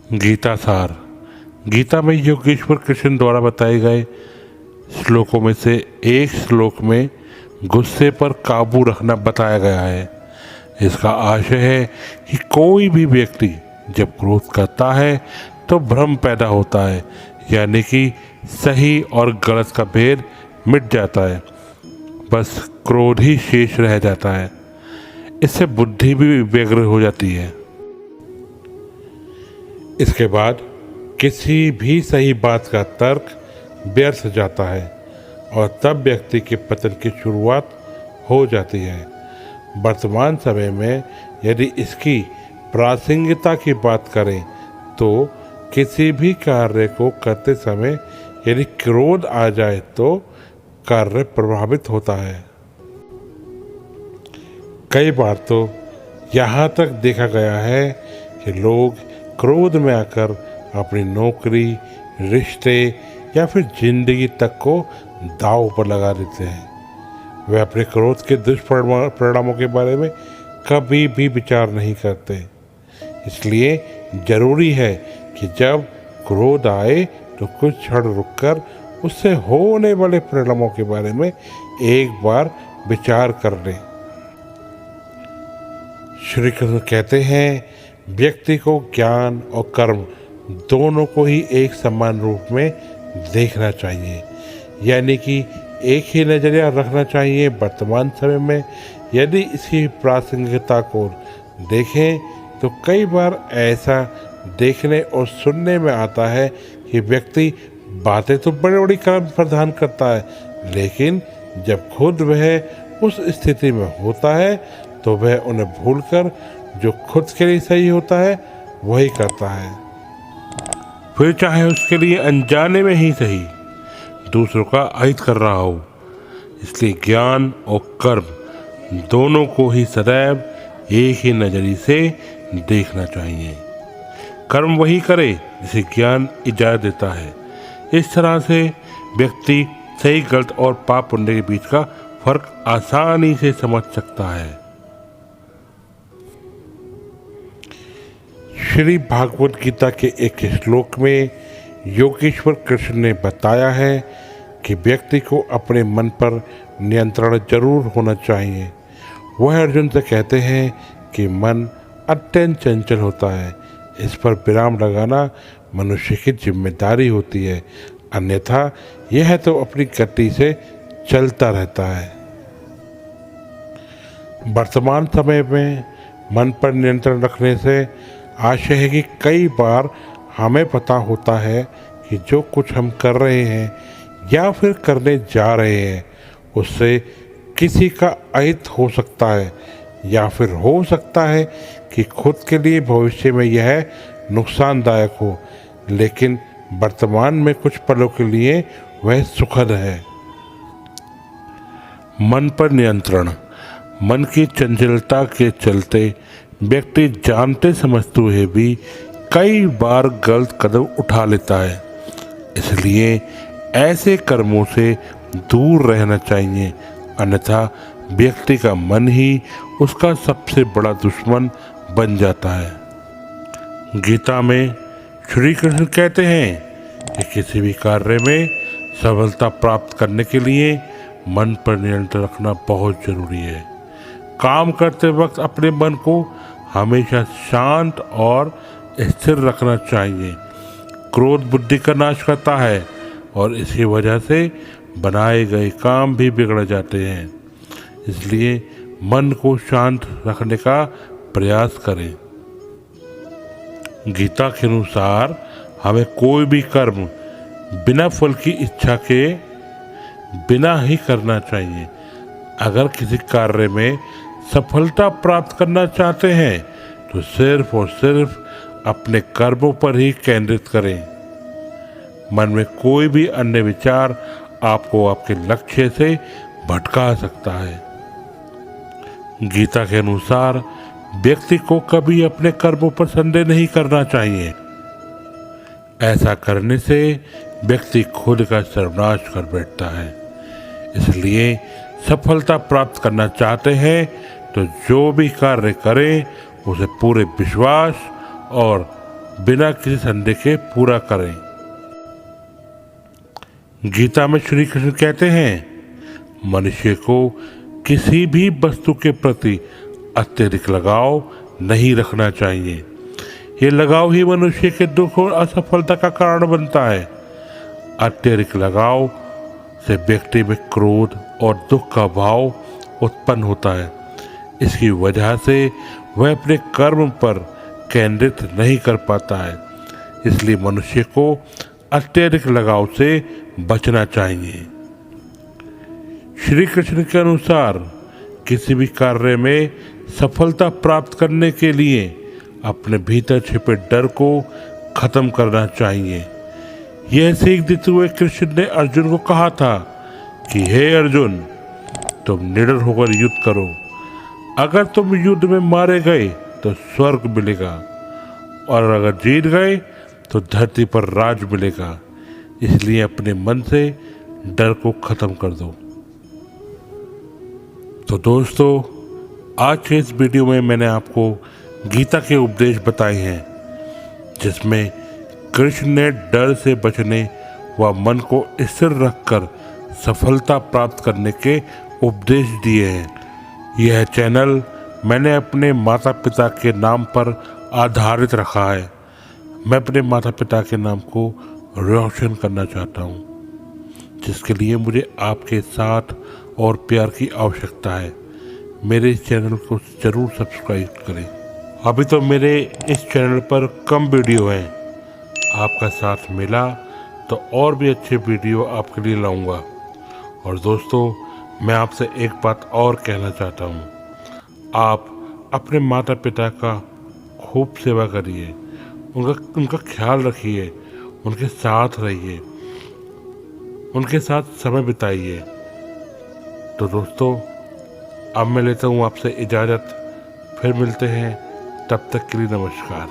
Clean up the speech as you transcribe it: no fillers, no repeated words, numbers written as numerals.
गीता सार। गीता में योगेश्वर कृष्ण द्वारा बताए गए श्लोकों में से एक श्लोक में गुस्से पर काबू रखना बताया गया है। इसका आशय है कि कोई भी व्यक्ति जब क्रोध करता है तो भ्रम पैदा होता है, यानी कि सही और गलत का भेद मिट जाता है, बस क्रोध ही शेष रह जाता है। इससे बुद्धि भी व्यग्र हो जाती है। इसके बाद किसी भी सही बात का तर्क व्यर्थ जाता है और तब व्यक्ति के पतन की शुरुआत हो जाती है। वर्तमान समय में यदि इसकी प्रासंगिकता की बात करें तो किसी भी कार्य को करते समय यदि क्रोध आ जाए तो कार्य प्रभावित होता है। कई बार तो यहाँ तक देखा गया है कि लोग क्रोध में आकर अपनी नौकरी, रिश्ते या फिर जिंदगी तक को दांव पर लगा देते हैं। वे अपने क्रोध के दुष्परिणामों के बारे में कभी भी विचार नहीं करते। इसलिए जरूरी है कि जब क्रोध आए तो कुछ क्षण रुककर उससे होने वाले परिणामों के बारे में एक बार विचार कर लें। श्री कृष्ण कहते हैं, व्यक्ति को ज्ञान और कर्म दोनों को ही एक समान रूप में देखना चाहिए, यानी कि एक ही नज़रिया रखना चाहिए। वर्तमान समय में यदि इसकी प्रासंगिकता को देखें तो कई बार ऐसा देखने और सुनने में आता है कि व्यक्ति बातें तो बड़ी बड़ी कर्म प्रदान करता है, लेकिन जब खुद वह उस स्थिति में होता है तो वह उन्हें भूलकर जो खुद के लिए सही होता है वही करता है, फिर चाहे उसके लिए अनजाने में ही सही दूसरों का अहित कर रहा हो। इसलिए ज्ञान और कर्म दोनों को ही सदैव एक ही नज़रिए से देखना चाहिए। कर्म वही करे जिसे ज्ञान इजाज़त देता है। इस तरह से व्यक्ति सही गलत और पाप पुण्य के बीच का फर्क आसानी से समझ सकता है। श्री भागवत गीता के एक श्लोक में योगेश्वर कृष्ण ने बताया है कि व्यक्ति को अपने मन पर नियंत्रण जरूर होना चाहिए। वह अर्जुन से कहते हैं कि मन अत्यंत चंचल होता है, इस पर विराम लगाना मनुष्य की जिम्मेदारी होती है, अन्यथा यह तो अपनी गति से चलता रहता है। वर्तमान समय में मन पर नियंत्रण रखने से आशय है कि कई बार हमें पता होता है कि जो कुछ हम कर रहे हैं या फिर करने जा रहे हैं उससे किसी का अहित हो सकता है, या फिर हो सकता है कि खुद के लिए भविष्य में यह नुकसानदायक हो, लेकिन वर्तमान में कुछ पलों के लिए वह सुखद है। मन पर नियंत्रण। मन की चंचलता के चलते व्यक्ति जानते समझते हुए भी कई बार गलत कदम उठा लेता है। इसलिए ऐसे कर्मों से दूर रहना चाहिए, अन्यथा व्यक्ति का मन ही उसका सबसे बड़ा दुश्मन बन जाता है। गीता में श्री कृष्ण कहते हैं कि किसी भी कार्य में सफलता प्राप्त करने के लिए मन पर नियंत्रण रखना बहुत जरूरी है। काम करते वक्त अपने मन को हमेशा शांत और स्थिर रखना चाहिए। क्रोध बुद्धि का नाश करता है और इसकी वजह से बनाए गए काम भी बिगड़ जाते हैं। इसलिए मन को शांत रखने का प्रयास करें। गीता के अनुसार हमें कोई भी कर्म बिना फल की इच्छा के बिना ही करना चाहिए। अगर किसी कार्य में सफलता प्राप्त करना चाहते हैं तो सिर्फ और सिर्फ अपने कर्मों पर ही केंद्रित करें। मन में कोई भी अन्य विचार आपको आपके लक्ष्य से भटका सकता है। गीता के अनुसार व्यक्ति को कभी अपने कर्मों पर संदेह नहीं करना चाहिए। ऐसा करने से व्यक्ति खुद का सर्वनाश कर बैठता है। इसलिए सफलता प्राप्त करना चाहते हैं तो जो भी कार्य करें उसे पूरे विश्वास और बिना किसी संदेह के पूरा करें। गीता में श्री कृष्ण कहते हैं, मनुष्य को किसी भी वस्तु के प्रति अत्यधिक लगाव नहीं रखना चाहिए। ये लगाव ही मनुष्य के दुख और असफलता का कारण बनता है। अत्यधिक लगाव से व्यक्ति में क्रोध और दुख का भाव उत्पन्न होता है। इसकी वजह से वह अपने कर्म पर केंद्रित नहीं कर पाता है। इसलिए मनुष्य को अत्यधिक लगाव से बचना चाहिए। श्री कृष्ण के अनुसार किसी भी कार्य में सफलता प्राप्त करने के लिए अपने भीतर छिपे डर को खत्म करना चाहिए। यह सीख देते हुए कृष्ण ने अर्जुन को कहा था कि हे अर्जुन, तुम निडर होकर युद्ध करो। अगर तुम युद्ध में मारे गए तो स्वर्ग मिलेगा, और अगर जीत गए तो धरती पर राज मिलेगा। इसलिए अपने मन से डर को खत्म कर दो। तो दोस्तों, आज के इस वीडियो में मैंने आपको गीता के उपदेश बताए हैं, जिसमें कृष्ण ने डर से बचने व मन को स्थिर रखकर सफलता प्राप्त करने के उपदेश दिए हैं। यह चैनल मैंने अपने माता पिता के नाम पर आधारित रखा है। मैं अपने माता पिता के नाम को रोशन करना चाहता हूँ, जिसके लिए मुझे आपके साथ और प्यार की आवश्यकता है। मेरे इस चैनल को ज़रूर सब्सक्राइब करें। अभी तो मेरे इस चैनल पर कम वीडियो हैं, आपका साथ मिला तो और भी अच्छे वीडियो आपके लिए लाऊंगा। और दोस्तों, मैं आपसे एक बात और कहना चाहता हूँ, आप अपने माता पिता का खूब सेवा करिए, उनका ख्याल रखिए, उनके साथ रहिए, उनके साथ समय बिताइए। तो दोस्तों, अब मैं लेता हूँ आपसे इजाज़त। फिर मिलते हैं, तब तक के लिए नमस्कार।